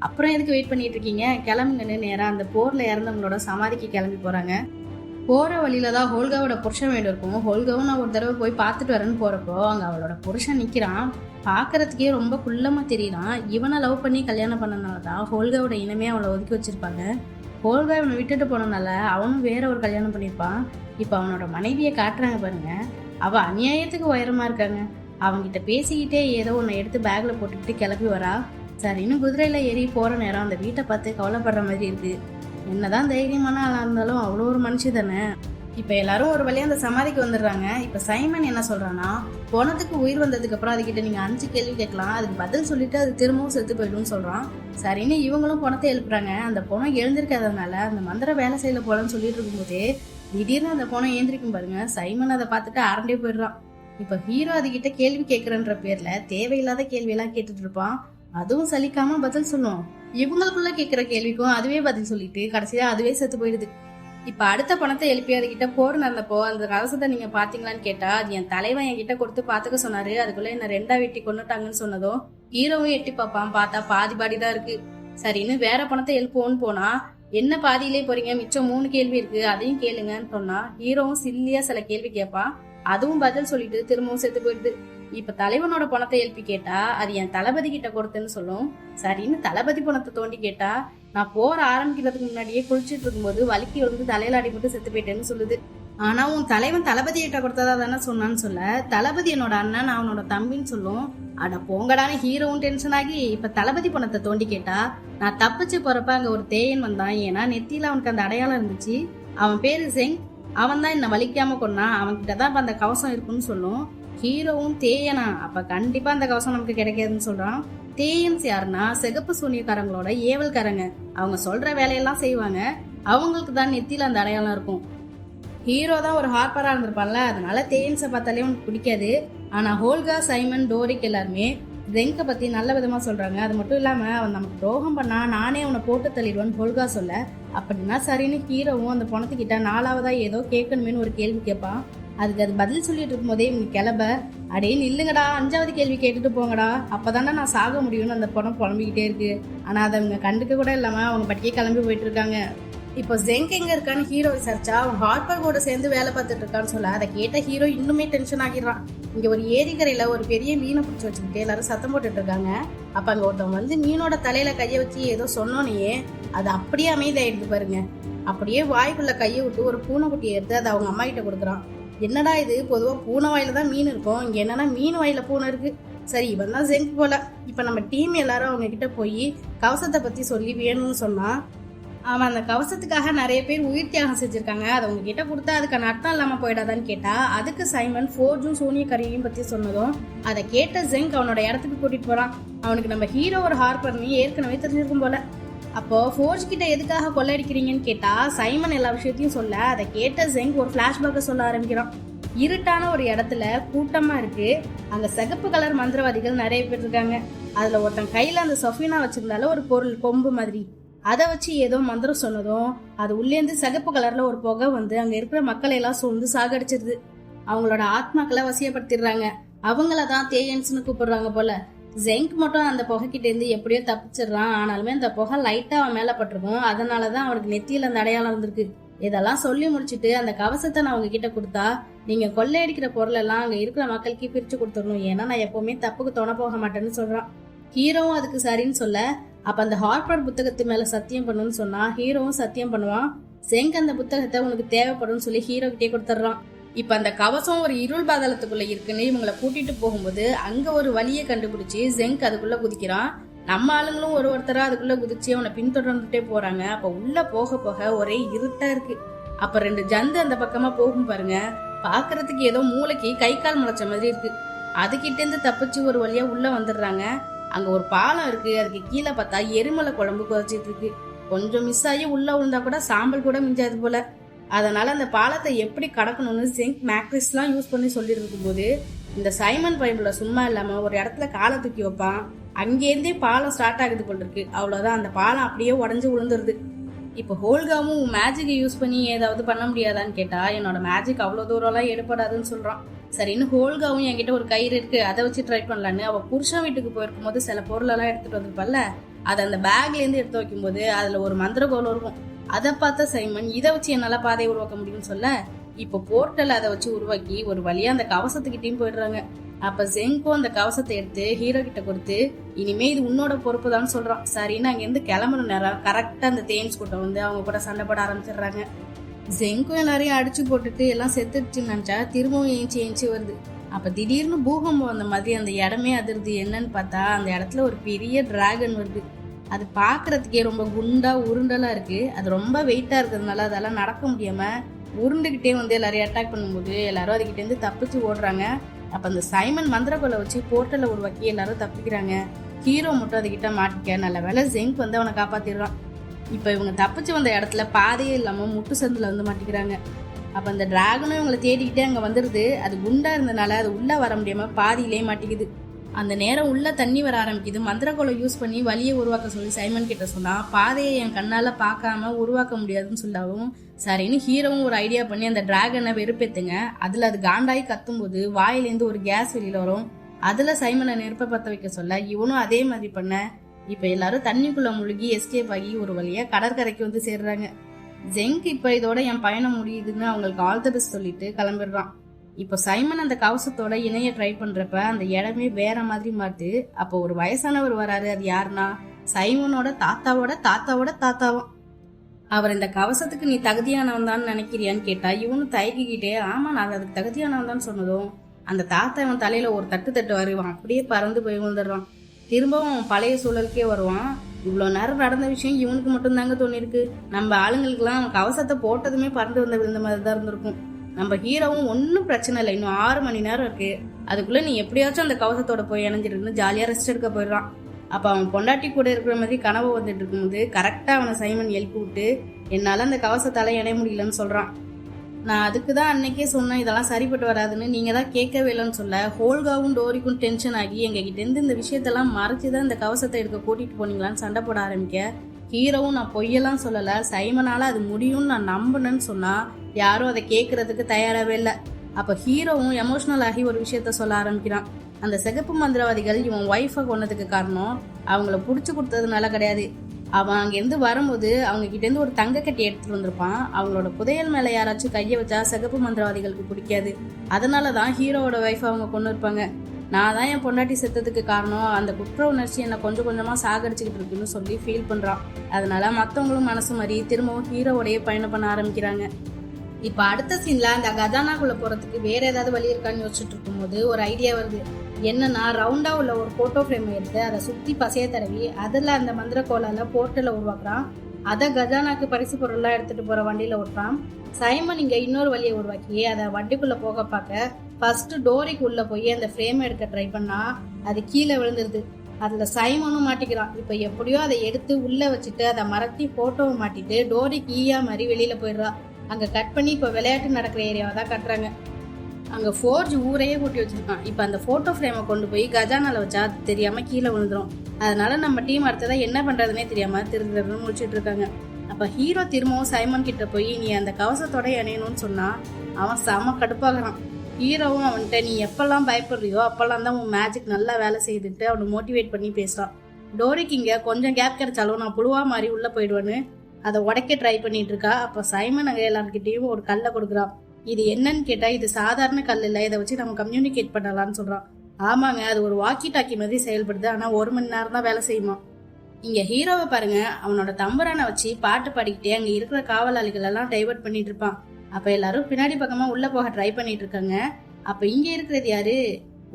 அப்புறம் எதுக்கு வெயிட் பண்ணிட்டு இருக்கீங்க, கிளம்புங்கன்னு நேரா அந்த போர்ல இறந்தவங்களோட சமாதிக்கு கிளம்பி போறாங்க. போற வழியில தான் ஹோல்காவோட புருஷன் வீடு இருக்கும். ஹோல்காவும் நான் ஒரு தடவை போய் பார்த்துட்டு வரேன்னு போறப்போ அங்க அவளோட புருஷன் நிக்கிறான். பாக்குறதுக்கே ரொம்ப குள்ளமா தெரியறான். இவனை லவ் பண்ணி கல்யாணம் பண்ணனாலதான் ஹோல்காவோட இனமே அவளை ஒதுக்கி வச்சிருப்பாங்க. ஹோல்கா இவனை விட்டுட்டு போனனால அவனும் வேற ஒரு கல்யாணம் பண்ணிருப்பான். இப்ப அவனோட மனைவியை காட்டுறாங்க பாருங்க, அவ அநியாயத்துக்கு உயரமா இருக்காங்க. அவங்கிட்ட பேசிக்கிட்டே ஏதோ ஒன்னு எடுத்து பேக்ல போட்டுக்கிட்டு கிளப்பி வரா. சரின்னு குதிரையில ஏறி போற நேரம் அந்த வீட்டை பார்த்து கவலைப்படுற மாதிரி இருக்கு. என்னதான் தைரியமான ஆளா இருந்தாலும் அவ்வளோ ஒரு மனுஷி தானே. இப்ப எல்லாரும் ஒரு வழியா அந்த சமாதிக்கு வந்துடுறாங்க. இப்ப சைமன் என்ன சொல்றான்னா, போனதுக்கு உயிர் வந்ததுக்கு அப்புறம் அதுகிட்ட நீங்க 5 கேள்வி கேட்கலாம், அதுக்கு பதில் சொல்லிட்டு அது திரும்பவும் செத்து போயிடும்னு சொல்றான். சரின்னு இவங்களும் பணத்தை எழுப்புறாங்க. அந்த பணம் எழுந்திருக்காதனால அந்த மந்திர வேலை செய்யல போலன்னு சொல்லிட்டு இருக்கும்போதே திடீர்னு அந்த பணம் எழுந்திருக்கும் பாருங்க. சைமன் அதை பார்த்துட்டு அரண்டே போயிடுறான். இப்ப ஹீரோ அதுகிட்ட கேள்வி கேட்கறன்ற பேர்ல தேவையில்லாத கேள்வி எல்லாம் கேட்டுட்டு இருப்பான். அதுவும் சலிக்காம பதில் சொல்லும். இவங்களுக்குள்ள கேட்கிற கேள்விக்கும் அதுவே பதில் சொல்லிட்டு கடைசியா அதுவே செத்து போயிடுது. இப்ப அடுத்த பணத்தை எழுப்பி அதுகிட்ட போர் நடந்தப்போ அந்த கவசத்தை நீங்க பாத்தீங்களான்னு கேட்டா, அது என் தலைவன் என்கிட்ட கொடுத்து பாத்துக்க சொன்னாரு, அதுக்குள்ள என்ன 2ஆ வெட்டி கொண்டுட்டாங்கன்னு சொன்னதும் ஹீரோவும் எட்டி பார்ப்பான். பார்த்தா பாதி பாடிதான் இருக்கு. சரின்னு வேற பணத்தை எழுப்புவோன்னு போனா, என்ன பாதியிலே போறீங்க, மிச்சம் 3 கேள்வி இருக்கு, அதையும் கேளுங்கன்னு சொன்னா ஹீரோவும் சில்லியா சில கேள்வி கேட்பான். அதுவும் பதில் சொல்லிட்டு திரும்பவும் செத்து போயிடுது. இப்ப தலைவனோட பணத்தை எழுப்பி கேட்டா, அது என் தளபதி கிட்ட கொடுத்தேன்னு சொல்லும். சரின்னு தளபதி பணத்தை தோண்டி கேட்டா, நான் போற ஆரம்பிக்கிறதுக்கு முன்னாடியே குளிச்சுட்டு இருக்கும்போது வலிக்கு விழுந்து தலையில அடிபட்டு செத்து போயிட்டேன்னு சொல்லுது. ஆனா உன் தலைவன் தளபதி கிட்ட கொடுத்ததா தானே சொன்னான்னு சொல்ல, தளபதி என்னோட அண்ணன், நான் அவனோட தம்பின்னு சொல்லும். அட போங்கடான்னு ஹீரோவும் டென்ஷன் ஆகி இப்ப தளபதி பணத்தை தோண்டி கேட்டா, நான் தப்பிச்சு போறப்ப அங்க ஒரு தேயன் வந்தான், ஏன்னா நெத்தியில அவனுக்கு அந்த அடையாளம் இருந்துச்சு, அவன் பேரு செங், அவன் தான் என்ன வலிக்காம கொண்டான், அவன் கிட்டதான் இப்ப அந்த கவசம் இருக்குன்னு சொல்லும். ஹீரோவும் தேயனா, அப்ப கண்டிப்பா அந்த கவசம் நமக்கு கிடைக்காதுன்னு சொல்றான். தேயன்ஸ் யாருன்னா சிகப்பு சூனியக்காரங்களோட ஏவல்காரங்க, அவங்க சொல்ற வேலையெல்லாம் செய்வாங்க, அவங்களுக்கு தான் நெத்தியில அந்த அடையாளம் இருக்கும். ஹீரோ தான் ஒரு ஹார்பரா இருந்திருப்பான்ல, அதனால தேயன்ஸை பார்த்தாலே உனக்கு பிடிக்காது. ஆனா ஹோல்கா, சைமன், டோரிக் எல்லாருமே ஜெங்க பத்தி நல்ல விதமா சொல்றாங்க. அது மட்டும் இல்லாம அவன் நமக்கு துரோகம் பண்ணா நானே அவனை போட்டு தள்ளிடுவான்னு ஹோல்கா சொல்ல, அப்படின்னா சரின்னு ஹீரோவும் அந்த பணத்துக்கிட்ட 4ஆவதா ஏதோ கேட்கணுமேனு ஒரு கேள்வி கேட்பான். அதுக்கு அது பதில் சொல்லிட்டு இருக்கும் போதே இவங்க கிளம்ப, அடே நில்லுங்கடா, 5ஆவது கேள்வி கேட்டுட்டு போங்கடா, அப்பதானே நான் சாக முடியும்னு அந்த பணம் புலம்பிக்கிட்டே இருக்கு. ஆனா அதை அவங்க கண்டுக்க கூட இல்லாம அவங்க பட்டியே கிளம்பி போயிட்டு இருக்காங்க. இப்போ ஜெங்க் எங்க இருக்கான்னு ஹீரோ விசாரிச்சா, அவன் ஹார்பர் கூட சேர்ந்து வேலை பார்த்துட்டு இருக்கான்னு சொல்ல, அதை கேட்ட ஹீரோ இன்னுமே டென்ஷன் ஆகிடுறான். இங்க ஒரு ஏரிக்கரையில ஒரு பெரிய மீனை பிடிச்சி வச்சுக்கிட்டு எல்லாரும் சத்தம் போட்டுட்டு இருக்காங்க. அப்ப அங்க ஒருத்தவங்க வந்து மீனோட தலையில கைய வச்சு ஏதோ சொன்னோன்னே அது அப்படியே அமைதியாயிடுது பாருங்க. அப்படியே வாய்க்குள்ள கையை விட்டு ஒரு பூனைக்குட்டியை எடுத்து அதை அவங்க அம்மா கிட்ட கொடுக்குறான். என்னடா இது, பொதுவா பூனை வாயில தான் மீன் இருக்கும், இங்க என்னன்னா மீன் வாயில பூனை இருக்கு. சரி, இவன் தான் ஜெங்க் போல. இப்ப நம்ம டீம் எல்லாரும் அவங்க கிட்ட போய் கவசத்தை பத்தி சொல்லி வேணும்னு சொன்னா, அவன் அந்த கவசத்துக்காக நிறைய பேர் உயிர் தியாகம் செஞ்சிருக்காங்க, அதை அவங்க கிட்ட கொடுத்தா அதுக்கான அர்த்தம் இல்லாம போயிடாதான்னு கேட்டா, அதுக்கு சைமன் ஃபோர்ஜும் சோனியா கரியையும் பத்தி சொன்னதும் அதை கேட்ட ஜெங்க் அவனோட இடத்துக்கு கூட்டிட்டு போறான். அவனுக்கு நம்ம ஹீரோ ஒரு ஹார்பர்னு ஏற்கனவே தெரிஞ்சிருக்கும் போல. அப்போ ஃபோர்ஜ் கிட்ட எதுக்காக கொள்ளையடிக்கிறீங்கன்னு கேட்டா, சைமன் எல்லா விஷயத்தையும் சொல்ல அதை கேட்ட ஜெங்க் ஒரு பிளாஷ்பேக்கை சொல்ல ஆரம்பிக்கிறான். இருட்டான ஒரு இடத்துல கூட்டமா இருக்கு, அங்க சிகப்பு கலர் மந்திரவாதிகள் நிறைய பேர் இருக்காங்க. அதுல ஒருத்தன் கையில அந்த சஃபீனா வச்சிருந்தால ஒரு பொருள் கொம்பு மாதிரி, அதை வச்சு ஏதோ மந்திரம் சொன்னதும் அது உள்ளேந்து சிகப்பு கலர்ல ஒரு புகை வந்து அங்க இருக்கிற மக்களை எல்லாம் சூழ்ந்து சாகடிச்சிருது. அவங்களோட ஆத்மாக்களை வசியப்படுத்திடுறாங்க. அவங்களதான் தேயன்ஸ்னு கூப்பிடுறாங்க போல. ஜெங்க் மட்டும் அந்த புகைக்கிட்ட இருந்து எப்படியோ தப்பிச்சிடுறான். ஆனாலுமே அந்த புகை லைட்டா அவன் மேல பட்டிருக்கும், அதனாலதான் அவனுக்கு நெத்தியில அந்த அடையாளம் இருந்திருக்கு. இதெல்லாம் சொல்லி முடிச்சுட்டு அந்த கவசத்தை நான் அவங்க கிட்ட கொடுத்தா, நீங்க கொள்ளையடிக்கிற பொருள் எல்லாம் அங்க இருக்கிற மக்களுக்கு பிரிச்சு கொடுத்துடணும், ஏன்னா நான் எப்பவுமே தப்புக்கு துணை போக மாட்டேன்னு சொல்றான். ஹீரோவும் அதுக்கு சரின்னு சொல்ல, அப்ப அந்த ஹார்பர் புத்தகத்து மேல சத்தியம் பண்ணுன்னு சொன்னா ஹீரோவும் சத்தியம் பண்ணுவான். ஜெங்க் அந்த புத்தகத்தை உனக்கு தேவைப்படும் சொல்லி ஹீரோ கிட்டே கொடுத்துட்றான். இப்ப அந்த கவசம் ஒரு இருள் பாதாளத்துக்குள்ள இருக்குன்னு இவங்களை கூட்டிட்டு போகும்போது அங்க ஒரு வழியை கண்டுபிடிச்சு ஜெங்க் அதுக்குள்ள குதிக்கிறான். நம்ம ஆளுங்களும் ஒருத்தரா அதுக்குள்ள குதிச்சு அவனை பின்தொடர்ந்துட்டே போறாங்க. அப்ப உள்ள போக போக ஒரே இருட்டா இருக்கு. அப்ப 2 ஜந்து அந்த பக்கமா போகும் பாருங்க, பாக்குறதுக்கு ஏதோ மூளைக்கு கை கால் முளைச்ச மாதிரி இருக்கு. அதுகிட்ட இருந்து தப்பிச்சு ஒரு வழியா உள்ள வந்துடுறாங்க. அங்க ஒரு பாலம் இருக்கு, அதுக்கு கீழே பார்த்தா எரிமலை குழம்பு கொதிச்சிட்டு இருக்கு. கொஞ்சம் மிஸ் ஆகி உள்ள விழுந்தா கூட சாம்பல் கூட மிஞ்சாது போல. அதனால அந்த பாலத்தை எப்படி கடக்கணும்னு ஜெங்க் மேக்ரிஸ் எல்லாம் யூஸ் பண்ணி சொல்லிட்டு இருக்கும் போது இந்த சைமன் பைபிள சும்மா இல்லாம ஒரு இடத்துல காலை தூக்கி வைப்பான். அங்கேருந்தே பாலம் ஸ்டார்ட் ஆகுது போல் இருக்கு. அவ்வளவுதான், அந்த பாலம் அப்படியே உடஞ்சு விழுந்துருது. இப்போ ஹோல்காவும் மேஜிக்கை யூஸ் பண்ணி ஏதாவது பண்ண முடியாதான்னு கேட்டா, என்னோட மேஜிக் அவ்வளவு தூரம் எல்லாம் எடுப்படாதுன்னு சொல்றான். சரின்னு ஹோல்காவும் என்கிட்ட ஒரு கயிறு இருக்கு, அதை வச்சு ட்ரை பண்ணலான்னு அவ புருஷன் வீட்டுக்கு போயிருக்கும் போது சில பொருள் எல்லாம் எடுத்துட்டு வந்திருப்பல்ல, அதை அந்த பேக்ல இருந்து எடுத்து வைக்கும் போது அதுல ஒரு மந்திரகோல் இருக்கும். அதை பார்த்த சைமன் இதை வச்சு என்னால பாதையை உருவாக்க முடியும்னு சொல்ல, இப்போ போர்ட்டல் அதை வச்சு உருவாக்கி ஒரு வழியா அந்த கவசத்துக்கிட்டையும் போயிடுறாங்க. அப்ப ஜெங்கும் அந்த கவசத்தை எடுத்து ஹீரோ கிட்ட கொடுத்து, இனிமே இது உன்னோட பொறுப்பு தான் சொல்றான். சரின்னு அங்கிருந்து கிளம்புற நேரம் கரெக்டா அந்த தேன்ஸ் கூட்டம் வந்து அவங்க கூட சண்டை போட ஆரம்பிச்சிடுறாங்க. ஜெங்கும் எல்லாரையும் அடிச்சு போட்டுட்டு எல்லாம் செத்துடுச்சுன்னு நினைச்சா திரும்பவும் ஏஞ்சி வருது. அப்ப திடீர்னு பூகம்பம் வந்த மாதிரி அந்த இடமே அதிர்து. என்னன்னு பார்த்தா அந்த இடத்துல ஒரு பெரிய டிராகன் வருது. அது பாக்குறதுக்கே ரொம்ப குண்டா உருண்டலா இருக்கு. அது ரொம்ப வெயிட்டா இருக்கிறதுனால அதெல்லாம் நடக்க முடியாம உருண்டுகிட்டே வந்து எல்லாரையும் அட்டாக் பண்ணும்போது எல்லாரும் அதுகிட்ட இருந்து தப்பிச்சு ஓடுறாங்க. அப்ப அந்த சைமன் மந்திரக்கோலை வச்சு போர்ட்டலை உருவாக்கி எல்லாரும் தப்பிக்கிறாங்க. ஹீரோ மட்டும் அதுகிட்ட மாட்டிக்க, நல்ல வேலை ஜெங்க் வந்து அவனை காப்பாத்திடுறான். இப்ப இவங்க தப்பிச்சு வந்த இடத்துல பாதையே இல்லாம முட்டு சந்துல வந்து மாட்டிக்கிறாங்க. அப்ப அந்த டிராகனும் இவங்களை தேடிக்கிட்டே அங்க வந்துருது. அது குண்டா இருந்தனால அது உள்ள வர முடியாம பாதியிலே மாட்டிக்குது. அந்த நேரம் உள்ள தண்ணி வர ஆரம்பிக்குது. மந்திரக்கோலை யூஸ் பண்ணி வழியை உருவாக்க சொல்லி சைமன் கிட்ட சொன்னா, பாதையை என் கண்ணால பார்க்காம உருவாக்க முடியாதுன்னு சொல்லவும், சரின்னு ஹீரோவும் ஒரு ஐடியா பண்ணி அந்த டிராகனை வெறுப்பேத்துங்க. அதுல அது காண்டாயி கத்தும் போது வாயிலேருந்து ஒரு கேஸ் வெளியில வரும். அதுல சைமனை நெருப்ப பத்த வைக்க சொல்ல இவனும் அதே மாதிரி பண்ண, இப்ப எல்லாரும் தண்ணிக்குள்ள முழுகி எஸ்கேப் ஆகி ஒரு வழியா கடற்கரைக்கு வந்து சேர்றாங்க. ஜெங்க் இப்ப இதோட என் பயணம் முடியுதுன்னு அவங்களுக்கு ஆல் தி பெஸ்ட் சொல்லிட்டு கிளம்பிடுறான். இப்போ சைமன் அந்த கவசத்தோட இணைய ட்ரை பண்றப்ப அந்த இடமே வேற மாதிரி மாறுது. அப்போ ஒரு வயசானவர் வராரு. அது யாருன்னா சைமனோட தாத்தாவோட தாத்தாவோட தாத்தாவும். அவர் இந்த கவசத்துக்கு நீ தகுதியானவன் தான் நினைக்கிறியான்னு கேட்டா இவனும் தயக்கிக்கிட்டே, ஆமா நான் அதுக்கு தகுதியானவன் தான் சொன்னதும் அந்த தாத்தா இவன் தலையில ஒரு தட்டு வருவான். அப்படியே பறந்து போய் விழுந்துடுறான். திரும்பவும் அவன் பழைய சூழலுக்கே வருவான். இவ்வளவு நேரம் நடந்த விஷயம் இவனுக்கு மட்டும் தாங்க தோணிருக்கு. நம்ம ஆளுங்களுக்கு எல்லாம் கவசத்தை போட்டதுமே பறந்து வந்த விழுந்த மாதிரி தான் இருந்திருக்கும். நம்ம ஹீரோவும் ஒன்னும் பிரச்சனை இல்லை, இன்னும் 6 மணி நேரம் இருக்கு, அதுக்குள்ள நீ எப்படியாச்சும் அந்த கவசத்தோட போய் இணைஞ்சிருக்குன்னு ஜாலியா ரெஸ்ட் எடுக்க போயிடுறான். அப்ப அவன் பொண்டாட்டி கூட இருக்கிற மாதிரி கனவு வந்துட்டு இருக்கும்போது கரெக்டா அவனை சைமன் எழுப்பி விட்டு, என்னால அந்த கவசத்தால இணைய முடியலன்னு சொல்றான். நான் அதுக்குதான் அன்னைக்கே சொன்னேன் இதெல்லாம் சரிப்பட்டு வராதுன்னு, நீங்க தான் கேட்கவே இல்லைன்னு சொல்ல ஹோல்காவும் டோரிக்கும் டென்ஷன் ஆகி எங்க கிட்ட இருந்து இந்த விஷயத்தெல்லாம் மறைச்சுதான் இந்த கவசத்தை எடுக்க கூட்டிட்டு போனீங்களான்னு சண்டை போட ஆரம்பிக்க, ஹீரோவும் நான் பொய்யெல்லாம் சொல்லல, சைமனால அது முடியும்னு நான் நம்பினேன்னு சொன்னா யாரும் அதை கேட்கறதுக்கு தயாராகவே இல்லை. அப்ப ஹீரோவும் எமோஷனல் ஆகி ஒரு விஷயத்த சொல்ல ஆரம்பிக்கிறான். அந்த சிகப்பு மந்திரவாதிகள் இவன் ஒய்ஃபை கொன்னதுக்கு காரணம் அவங்கள புடிச்சு கொடுத்ததுனால கிடையாது. அவன் அங்கிருந்து வரும்போது அவங்க கிட்ட இருந்து ஒரு தங்க கட்டி எடுத்துட்டு வந்திருப்பான். அவங்களோட புதையல் மேல யாராச்சும் கைய வச்சா சிகப்பு மந்திரவாதிகளுக்கு பிடிக்காது. அதனாலதான் ஹீரோவோட ஒய்ஃப் அவங்க கொண்டு இருப்பாங்க. நான் தான் என் பொண்டாட்டி செத்ததுக்கு காரணம், அந்த குற்ற உணர்ச்சி என்னை கொஞ்சம் கொஞ்சமா சாகடிச்சுக்கிட்டு இருக்குன்னு சொல்லி ஃபீல் பண்றான். அதனால மத்தவங்களும் மனசு மாறி திரும்பவும் ஹீரோவோடய பயணம் பண்ண ஆரம்பிக்கிறாங்க. இப்ப அடுத்த சீன்ல அந்த கஜானாக்குள்ள போறதுக்கு வேற ஏதாவது வழி இருக்கான்னு யோசிச்சுட்டு இருக்கும்போது ஒரு ஐடியா வருது. என்னன்னா ரவுண்டா உள்ள ஒரு போட்டோ ஃப்ரேம் எடுத்து அதை சுத்தி பசைய தடவி அதுல அந்த மந்திர கோலால போர்ட்டல உருவாக்குறான். அதை கஜானாக்கு பரிசு பொருளா எடுத்துட்டு போற வண்டியில ஓட்டுறான். சைமன் இங்க இன்னொரு வழியை உருவாக்கி அதை வண்டிக்குள்ள போக பார்க்க ஃபர்ஸ்ட் டோரிக்கு உள்ள போய் அந்த ஃப்ரேம் எடுக்க ட்ரை பண்ணா அது கீழே விழுந்துருது. அதுல சைமனும் மாட்டிக்கிறான். இப்ப எப்படியோ அதை எடுத்து உள்ள வச்சுட்டு அதை மறத்தி போட்டோவை மாட்டிட்டு டோரிக்கு ஈயா மாதிரி வெளியில போயிடுறா. அங்க கட் பண்ணி இப்ப விளையாட்டு நடக்கிற ஏரியாவை தான் கட்டுறாங்க. அங்க ஃபோர்ஜ் ஊரையே கூட்டி வச்சிருக்கான். இப்ப அந்த போட்டோ ஃப்ரேமை கொண்டு போய் கஜானால வச்சா அது தெரியாம கீழே விழுந்துரும். அதனால நம்ம டீம் அடுத்ததா என்ன பண்றதுன்னே தெரியாம திருன்னு முடிச்சிட்டு இருக்காங்க. அப்ப ஹீரோ திரும்பவும் சைமன் கிட்ட போய் நீ அந்த கவசத்தோட இணையணும்னு சொன்னா அவன் செம கடுப்பாகிறான். ஹீரோவும் அவன்கிட்ட நீ எப்பெல்லாம் பயப்படுறியோ அப்பெல்லாம் தான் உன் மேஜிக் நல்லா வேலை செய்துட்டு அவனை மோட்டிவேட் பண்ணி பேசுறான். டோரிக்கு இங்க கொஞ்சம் கேப் கிடைச்சாலும் நான் புழுவா மாதிரி உள்ள போயிடுவேன்னு அதை உடைக்க ட்ரை பண்ணிட்டு இருக்கா. அப்ப சைமன் அங்க எல்லார்கிட்டையும் ஒரு கல்லை கொடுக்குறான். இது என்னன்னு கேட்டா இது சாதாரண கல் இல்ல, இதை வச்சு நம்ம கம்யூனிகேட் பண்ணலாம்னு சொல்றான். ஆமாங்க, அது ஒரு வாக்கி டாக்கி மாதிரி செயல்படுது, ஆனா 1 மணி நேரம் தான் வேலை செய்யுமா. இங்க ஹீரோவை பாருங்க, அவனோட தம்பரானை வச்சு பாட்டு பாடிக்கிட்டே அங்க இருக்கிற காவலாளிகள் எல்லாம் டைவர்ட் பண்ணிட்டு இருப்பான். அப்ப எல்லாரும் பின்னாடி பக்கமா உள்ள போக ட்ரை பண்ணிட்டு இருக்காங்க. அப்ப இங்க இருக்கிறது யாரு?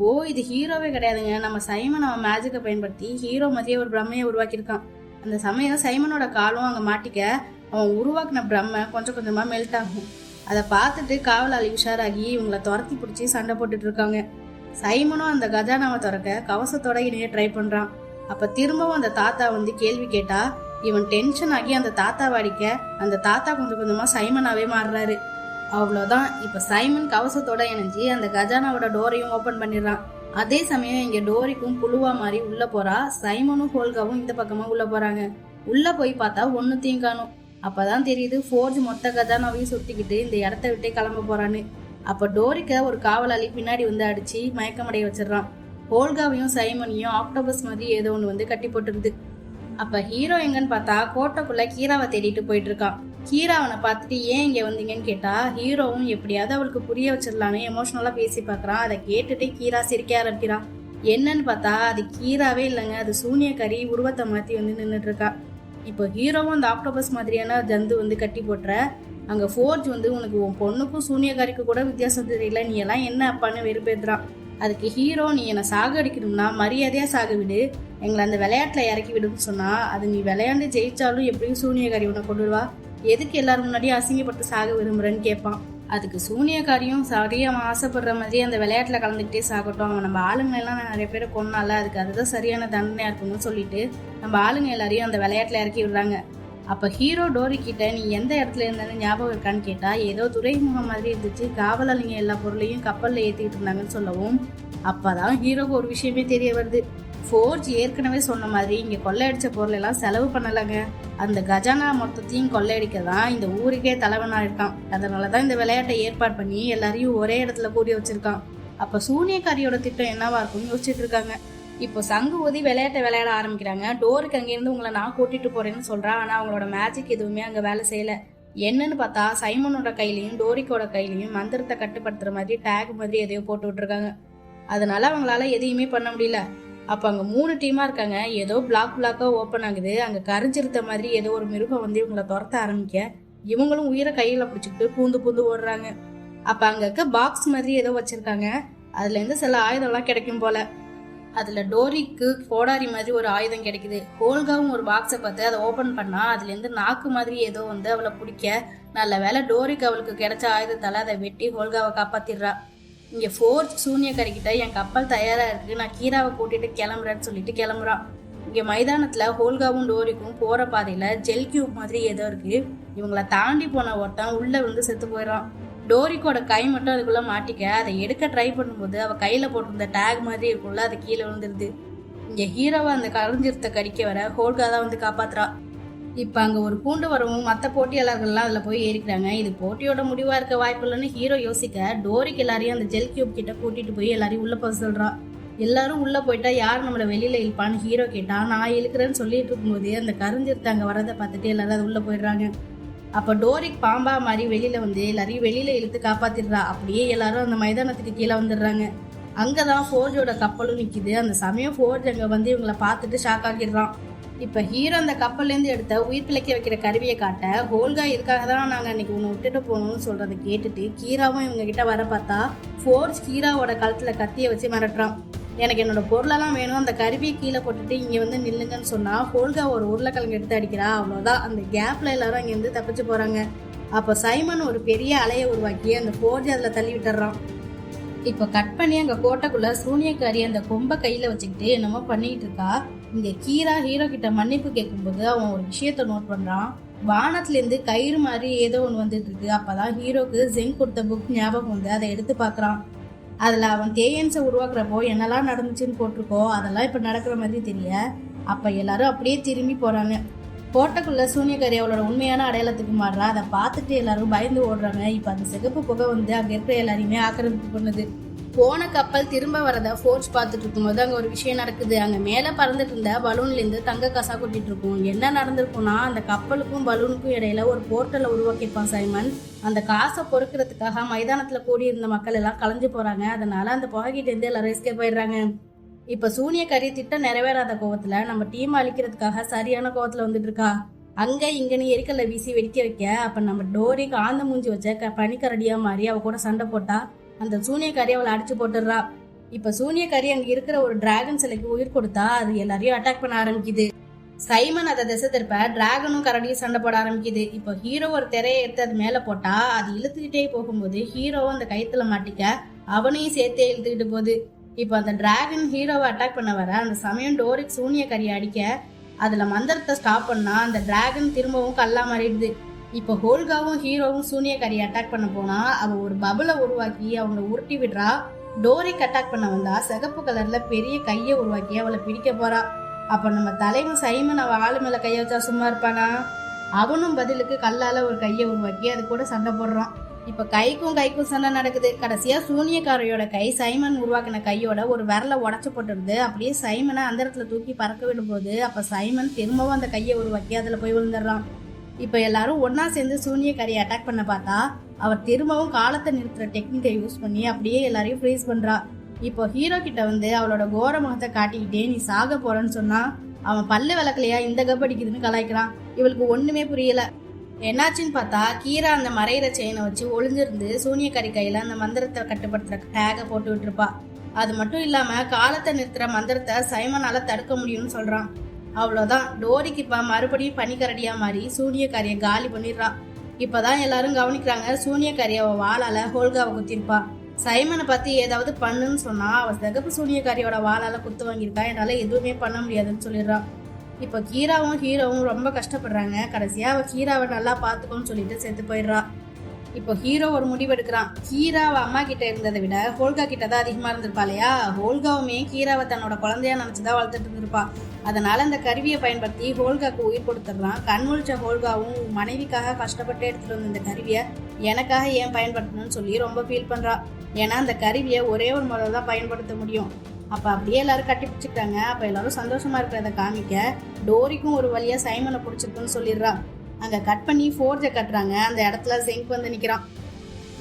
ஓ, இது ஹீரோவே கிடையாதுங்க, நம்ம சைமன் அவன் மேஜிக்கை பயன்படுத்தி ஹீரோ மாதிரியே ஒரு பிரம்மையை உருவாக்கியிருக்கான். அந்த சமயம் சைமனோட காலும் அங்க மாட்டிக்க அவன் உருவாக்குன பிரம்மை கொஞ்சம் கொஞ்சமா மெல்ட் ஆகும். அதை பார்த்துட்டு காவலாளி உஷாராகி இவங்களை துரத்தி பிடிச்சி சண்டை போட்டுட்டு இருக்காங்க. சைமனும் அந்த கஜானாவை திறக்க கவசத்தோட இணைய ட்ரை பண்றான். அப்ப திரும்பவும் அந்த தாத்தா வந்து கேள்வி கேட்டா இவன் டென்ஷன் ஆகி அந்த தாத்தாவை அடிக்க அந்த தாத்தா கொஞ்சம் கொஞ்சமா சைமனாவே மாறுறாரு. அவ்வளவுதான், இப்ப சைமன் கவசத்தோட இணைஞ்சி அந்த கஜானாவோட டோரையும் ஓபன் பண்ணிடுறான். அதே சமயம் இங்க டோரிக்கும் புழுவா மாதிரி உள்ள போறா. சைமனும் ஹோல்காவும் இந்த பக்கமா உள்ள போறாங்க. உள்ள போய் பார்த்தா ஒன்னுத்தையும் காணும். அப்பதான் தெரியுது ஃபோர்ஜ் மொத்த கஜானாவையும் சுத்திக்கிட்டு இந்த இடத்த விட்டே கிளம்ப போறான்னு. அப்ப டோரிக்க ஒரு காவலாளி பின்னாடி வந்து அடிச்சு மயக்கமடைய வச்சிடறான். ஹோல்காவையும் சைமனையும் ஆக்டோபஸ் மாதிரி ஏதோ ஒண்ணு வந்து கட்டி போட்டுருது. அப்ப ஹீரோ எங்கன்னு பார்த்தா கோட்டைக்குள்ள கீராவை தேடிட்டு போயிட்டு இருக்கான். கீரா அவனை பார்த்துட்டு ஏன் இங்க வந்தீங்கன்னு கேட்டா ஹீரோவும் எப்படியாவது அவளுக்கு புரிய வச்சிடலான்னு எமோஷனலா பேசி பாக்குறான். அதை கேட்டுட்டு கீரா சிரிக்க ஆரம்பிக்கிறான். என்னன்னு பார்த்தா அது கீராவே இல்லைங்க, அது சூனியக்காரி உருவத்தை மாத்தி வந்து நின்றுட்டு இருக்கா. இப்போ ஹீரோவும் அந்த ஆக்டோபஸ் மாதிரியான ஜந்து வந்து கட்டி போட்டுற. அங்க ஃபோர்ஜ் வந்து உனக்கு உன் பொண்ணுக்கும் சூனியக்காரிக்கு கூட வித்தியாசம் தெரியல, நீ எல்லாம் என்ன அப்பான்னு வெறுப்பேத்துறான். அதுக்கு ஹீரோ நீ என்னை சாக அடிக்கணும்னா மரியாதையா சாக விடு, எங்களை அந்த விளையாட்டுல இறக்கி விடுன்னு சொன்னா அது நீ விளையாண்டு ஜெயிச்சாலும் எப்படியும் சூனியக்காரி உன்னை கொண்டுடுவா, எதுக்கு எல்லாரும் முன்னாடியும் அசிங்கப்பட்டு சாக விரும்புறேன்னு கேட்பான். அதுக்கு சூனியக்காரியும் சரியா அவன் ஆசைப்படுற மாதிரி அந்த விளையாட்டுல கலந்துக்கிட்டே சாகட்டும், அவன் நம்ம ஆளுங்க எல்லாம் நிறைய பேரை கொன்னால அதுக்கு அதுதான் சரியான தண்டனையா இருக்கணும்னு சொல்லிட்டு நம்ம ஆளுங்க எல்லாரையும் அந்த விளையாட்டுல இறக்கி விடுறாங்க. அப்ப ஹீரோ டோரி கிட்ட நீ எந்த இடத்துல இருந்தேன்னு ஞாபகம் இருக்கான்னு கேட்டா ஏதோ துறைமுகம் மாதிரி இருந்துச்சு, காவலாளிங்க எல்லா பொருளையும் கப்பல்ல ஏத்திட்டு இருந்தாங்கன்னு சொல்லவும் அப்பதான் ஹீரோக்கு ஒரு விஷயமே தெரிய வருது. ஃபோர்ஜ் ஏற்கனவே சொன்ன மாதிரி இங்க கொள்ளையடிச்ச பொருள் எல்லாம் செலவு பண்ணலங்க, அந்த கஜானா மொத்தத்தையும் கொள்ளையடிக்க தான் இந்த ஊருக்கே தலைவனா இருக்கான். அதனாலதான் இந்த விளையாட்டை ஏற்பாடு பண்ணி எல்லாரையும் ஒரே இடத்துல கூடி வச்சிருக்கான். அப்ப சூனியக்காரியோட திட்டம் என்னவா இருக்கும்னு யோசிச்சுட்டு இருக்காங்க. இப்போ சங்கு ஊதி விளையாட்டை விளையாட ஆரம்பிக்கிறாங்க. டோருக்கு அங்கிருந்து உங்களை நான் கூட்டிட்டு போறேன்னு சொல்றான். ஆனா அவங்களோட மேஜிக் எதுவுமே அங்க வேலை செய்யல. என்னன்னு பார்த்தா சைமனோட கையிலையும் டோரிக்கோட கையிலையும் மந்திரத்தை கட்டுப்படுத்துற மாதிரி டேக் மாதிரி எதையோ போட்டு விட்டுருக்காங்க. அதனால அவங்களால எதையுமே பண்ண முடியல. அப்ப அங்க 3 டீமா இருக்காங்க. ஏதோ பிளாக்கா ஓப்பன் ஆகுது. அங்க கரிஞ்சிருத்த மாதிரி ஏதோ ஒரு மிருகம் வந்து இவங்களை துரத்த ஆரம்பிக்க இவங்களும் உயிரை கையில பிடிச்சிக்கிட்டு பூந்து ஓடுறாங்க. அப்ப அங்க இருக்க பாக்ஸ் மாதிரி ஏதோ வச்சிருக்காங்க. அதுல இருந்து சில ஆயுதம் எல்லாம் கிடைக்கும் போல. அதுல டோரிக்கு கோடாரி மாதிரி ஒரு ஆயுதம் கிடைக்குது. ஹோல்காவும் ஒரு பாக்ஸை பார்த்து அதை ஓபன் பண்ணா அதுல இருந்து நாக்கு மாதிரி ஏதோ வந்து அவளை பிடிக்க நல்ல வேலை டோரிக்கு அவளுக்கு கிடைச்ச ஆயுதத்தால அதை வெட்டி ஹோல்காவை காப்பாத்திடுறா. இங்க ஃபோர்ஜ் சூனியக்காரி கிட்ட என் கப்பல் தயாரா இருக்கு, நான் கீராவை கூட்டிட்டு கிளம்புறேன்னு சொல்லிட்டு கிளம்புறான். இங்க மைதானத்துல ஹோல்காவும் டோரிக்கும் போற பாதையில ஜெல் கியூப் மாதிரி ஏதோ இருக்கு. இவங்களை தாண்டி போன ஒருத்தன் உள்ள வந்து செத்து போயிடறான். டோரிக்கோட கை மட்டும் அதுக்குள்ள மாட்டிக்க அதை எடுக்க ட்ரை பண்ணும்போது அவ கையில போட்டிருந்த டேக் மாதிரி இருக்குள்ள அது கீழே விழுந்துருது. இங்க ஹீரோவை அந்த கரைஞ்சிருத்த கடிக்க வர ஹோல்கா தான் வந்து காப்பாத்துறா. இப்ப அங்க ஒரு பூண்டு வரவும் மத்த போட்டியாளர்கள்லாம் அதுல போய் ஏறிக்கிறாங்க. இது போட்டியோட முடிவா இருக்க வாய்ப்பு இல்லைன்னு ஹீரோ யோசிக்க டோரிக்கு எல்லாரையும் அந்த ஜெல் கியூப் கிட்ட கூட்டிட்டு போய் எல்லாரையும் உள்ள போக சொல்றான். எல்லாரும் உள்ள போயிட்டா யார் நம்மள வெளியில இழுப்பான்னு ஹீரோ கேட்டா நான் இழுக்கிறேன்னு சொல்லிட்டு இருக்கும்போது அந்த கரைஞ்சிருத்த அங்க வரதை பார்த்துட்டு எல்லாரும் அது உள்ள போயிடுறாங்க. அப்ப டோரிக் பாம்பா மாதிரி வெளியில வந்து எல்லாரையும் வெளியில இழுத்து காப்பாத்திடுறா. அப்படியே எல்லாரும் அந்த மைதானத்துக்கு கீழே வந்துடுறாங்க. அங்கதான் ஃபோர்ஜோட கப்பலும் நிக்குது. அந்த சமயம் ஃபோர்ஜ் அங்க வந்து இவங்களை பார்த்துட்டு ஷாக் ஆகிடுறான். இப்ப ஹீரோ அந்த கப்பல்ல இருந்து எடுத்த உயிர் பிழைக்க வைக்கிற கருவியை காட்ட ஹோல்கா இதுக்காக தான் நாங்க அன்னைக்கு உன்னை விட்டுட்டு போகணும்னு சொல்றதை கேட்டுட்டு கீராவும் இவங்க கிட்ட வர பார்த்தா ஃபோர்ஜ் கீராவோட கழுத்துல கத்திய வச்சு மிரட்டுறான். எனக்கு என்னோட பொருளெல்லாம் வேணும், அந்த கருவியை கீழே போட்டுட்டு இங்க வந்து நில்லுங்கன்னு சொன்னா ஹோல்கா ஒரு உருளைக்கிழங்கு எடுத்து அடிக்கிறா. அவ்வளவுதான், அந்த கேப்ல எல்லாரும் அங்க இருந்து தப்பிச்சு போறாங்க. அப்ப சைமன் ஒரு பெரிய அலையை உருவாக்கி அந்த ஃபோர்ஜ் அதுல தள்ளி விட்டுறான். இப்ப கட் பண்ணி அங்க கோட்டைக்குள்ள சூனியக்காரி அந்த கொம்பை கையில வச்சுக்கிட்டு என்னமோ பண்ணிட்டு இருக்கா. இங்க கீரா ஹீரோ கிட்ட மன்னிப்பு கேட்கும்போது அவன் ஒரு விஷயத்த நோட் பண்றான். வானத்துல இருந்து கயிறு மாதிரி ஏதோ ஒண்ணு வந்துட்டு இருக்கு. அப்பதான் ஹீரோக்கு ஜெங் கொடுத்த புக் ஞாபகம் வந்து அதை எடுத்து பாக்குறான். அதுல அவன் தேயன்ஸை உருவாக்குறப்போ என்னெல்லாம் நடந்துச்சுன்னு போட்டிருக்கோ அதெல்லாம் இப்ப நடக்கிற மாதிரி தெரிய. அப்ப எல்லாரும் அப்படியே திரும்பி போறாங்க. கோட்டைக்குள்ள சூனியக்காரி அவளோட உண்மையான அடையாளத்துக்கு மாறுறா. அதை பார்த்துட்டு எல்லாரும் பயந்து ஓடுறாங்க. இப்ப அந்த சிகப்பு புகை வந்து அங்க இருக்கிற எல்லாரையுமே ஆக்கிரமிப்பு பண்ணுது. போன கப்பல் திரும்ப வரத ஃபோர்ஸ் பார்த்துட்டு இருக்கும்போது அங்க ஒரு விஷயம் நடக்குது. அங்க மேல பறந்துட்டு இருந்த பலூன்ல இருந்து தங்க கசா கொட்டிட்டு இருக்கும். என்ன நடந்திருக்கும்னா அந்த கப்பலுக்கும் பலூனுக்கும் இடையில ஒரு போர்ட்டலை உருவாக்கியிருப்பான் சைமன். அந்த காசை பொறுக்கிறதுக்காக மைதானத்துல கூடியிருந்த மக்கள் எல்லாம் கலைஞ்சு போறாங்க. அதனால அந்த புகைக்கிட்ட இருந்து எல்லாரும் எஸ்கேப் ஆயிடுறாங்க. இப்ப சூனியக்காரி திட்டம் நிறைவேறாத கோவத்துல நம்ம டீம் அழிக்கிறதுக்காக சரியான கோவத்துல வந்துட்டு இருக்கா. அங்க இங்கன்னு எரிக்கல்ல வீசி வெடிக்க வைக்க அப்ப நம்ம டோரி காந்த மூஞ்சி வச்ச பனிக்கரடியா மாறி அவ கூட சண்டை போட்டா அந்த சூனியக்காரி அவளை அடிச்சு போட்டுடுறா. இப்ப சூனியக்காரி அங்க இருக்கிற ஒரு டிராகன் சிலைக்கு உயிர் கொடுத்தா அது எல்லாரையும் அட்டாக் பண்ண ஆரம்பிக்குது. சைமன் அதை திசை திருப்ப டிராகனும் கரடியும் சண்டை போட ஆரம்பிக்குது. இப்போ ஹீரோ ஒரு திரையை எடுத்து அது மேல போட்டா அது இழுத்துக்கிட்டே போகும்போது ஹீரோவும் அந்த கயித்துல மாட்டிக்க அவனையும் சேர்த்தே இழுத்துக்கிட்டு போகுது. இப்போ அந்த டிராகன் ஹீரோவை அட்டாக் பண்ண வர அந்த சமயம் டோரிக் சூனியக்காரியை அடிக்க அதுல மந்திரத்தை ஸ்டாப் பண்ணா அந்த டிராகன் திரும்பவும் கல்லா மாறிடுது. இப்போ ஹோல்காவும் ஹீரோவும் சூனியக்காரியை அட்டாக் பண்ண போனா அவ ஒரு பபுளை உருவாக்கி அவங்கள உருட்டி விடுறா. டோரிக் அட்டாக் பண்ண வந்தா சிகப்பு கலர்ல பெரிய கையை உருவாக்கி அவளை பிடிக்க போறா. அப்ப நம்ம தலைவன் சைமன் அவ ஆளு மேல கைய வச்சா சும்மா இருப்பானா? அவனும் பதிலுக்கு கல்லால ஒரு கையை உருவாக்கி அது கூட சண்டை போடுறான். இப்ப கைக்கும் சண்டை நடக்குது. கடைசியா சூனியக்காரையோட கை சைமன் உருவாக்கின கையோட ஒரு விரலை உடச்சு போட்டுருது. அப்படியே சைமனை அந்த இடத்துல தூக்கி பறக்க விடும் போது அப்ப சைமன் திரும்பவும் அந்த கையை உருவாக்கி அதுல போய் விழுந்துடுறான். இப்ப எல்லாரும் ஒன்னா சேர்ந்து சூனியக்காரியை அட்டாக் பண்ண பார்த்தா அவர் திரும்பவும் காலத்தை நிறுத்துற டெக்னிக்கை யூஸ் பண்ணி அப்படியே எல்லாரையும் ஃப்ரீஸ் பண்றா. இப்போ ஹீரோ கிட்ட வந்து அவளோட கோர முகத்தை காட்டிக்கிட்டே நீ சாக போறன்னு சொன்னா அவன் பல்லு விளக்கலையா இந்த கப் அடிக்குதுன்னு கலாய்க்கிறான். இவளுக்கு ஒண்ணுமே புரியல. என்னாச்சுன்னு பார்த்தா கீரா அந்த மறையிற செயினை வச்சு ஒளிஞ்சிருந்து சூனியக்காரி கையில அந்த மந்திரத்தை கட்டுப்படுத்துற டேக போட்டு விட்டுருப்பா. அது மட்டும் இல்லாம காலத்தை நிறுத்துற மந்திரத்தை சைமனால தடுக்க முடியும்னு சொல்றான். அவ்வளவுதான், டோரிக்கு இப்ப மறுபடியும் பனிக்கரடியா மாறி சூனியக்காரிய காலி பண்ணிடுறான். இப்பதான் எல்லாரும் கவனிக்கிறாங்க சூனியக்காரிய அவ வாளால ஹோல்காவை குத்திருப்பா. சைமனை பத்தி ஏதாவது பண்ணுன்னு சொன்னா அவ சிகப்பு சூனியக்காரியோட வாளால குத்து வாங்கியிருக்கா, என்னால எதுவுமே பண்ண முடியாதுன்னு சொல்லிடுறான். இப்ப கீராவும் ஹீரோவும் ரொம்ப கஷ்டப்படுறாங்க. கடைசியா அவ கீராவை நல்லா பாத்துக்கோன்னு சொல்லிட்டு செத்து போயிடுறா. இப்போ ஹீரோ ஒரு முடிவு எடுக்கிறான். கீரா அவ அம்மா கிட்ட இருந்ததை விட ஹோல்கா கிட்ட தான் அதிகமா இருந்திருப்பா இல்லையா? ஹோல்காவுமே கீராவை தன்னோட குழந்தையா நினைச்சுதான் வளர்த்துட்டு இருந்திருப்பா. அதனால அந்த கருவியை பயன்படுத்தி ஹோல்காக்கு உயிர் கொடுத்துடுறான். கண்முழிச்ச ஹோல்காவும் மனைவிக்காக கஷ்டப்பட்டு எடுத்துட்டு வந்த இந்த கருவியை எனக்காக ஏன் பயன்படுத்தணும்னு சொல்லி ரொம்ப ஃபீல் பண்றா. ஏன்னா அந்த கருவியை ஒரே ஒரு முறை தான் பயன்படுத்த முடியும். அப்ப அப்படியே எல்லாரும் கட்டி பிடிச்சிக்கிட்டாங்க. அப்ப எல்லாரும் சந்தோஷமா இருக்கிறத காமிக்க டோரிக்கும் ஒரு வழியா சைமனை பிடிச்சிருக்குன்னு சொல்லிடுறா. அங்க கட் பண்ணி ஃபோர்ஜை கட்டுறாங்க. அந்த இடத்துல ஜெங்க் வந்து நிக்கிறான்.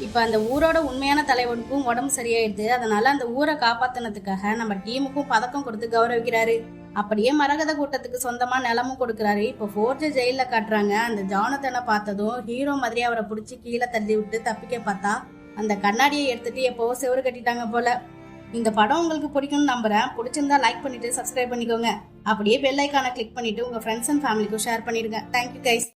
இப்ப அந்த ஊரோட உண்மையான தலைவனுக்கும் உடம்பு சரியாயிடுது. அதனால அந்த ஊரை காப்பாத்தினதுக்காக நம்ம டீமுக்கும் பதக்கம் கொடுத்து கௌரவிக்கிறாரு. அப்படியே மரகத கூட்டத்துக்கு சொந்தமா நிலமும் கொடுக்குறாரு. இப்போ ஃபோர்ஜை ஜெயில காட்டுறாங்க. அந்த ஜானத்தனை பார்த்ததும் ஹீரோ மாதிரி அவரை பிடிச்சி கீழே தள்ளி விட்டு தப்பிக்க பார்த்தா அந்த கண்ணாடியை எடுத்துட்டு எப்போவோ செவரு கட்டிட்டாங்க போல. இந்த படம் உங்களுக்கு பிடிக்கும்னு நம்புறேன். பிடிச்சிருந்தா லைக் பண்ணிட்டு சப்ஸ்கிரைப் பண்ணிக்கோங்க. அப்படியே பெல் ஐக்கானை கிளிக் பண்ணிட்டு உங்க ஃப்ரெண்ட்ஸ் அண்ட் ஃபேமிலிக்கும் ஷேர் பண்ணிடுங்க. Thank you guys.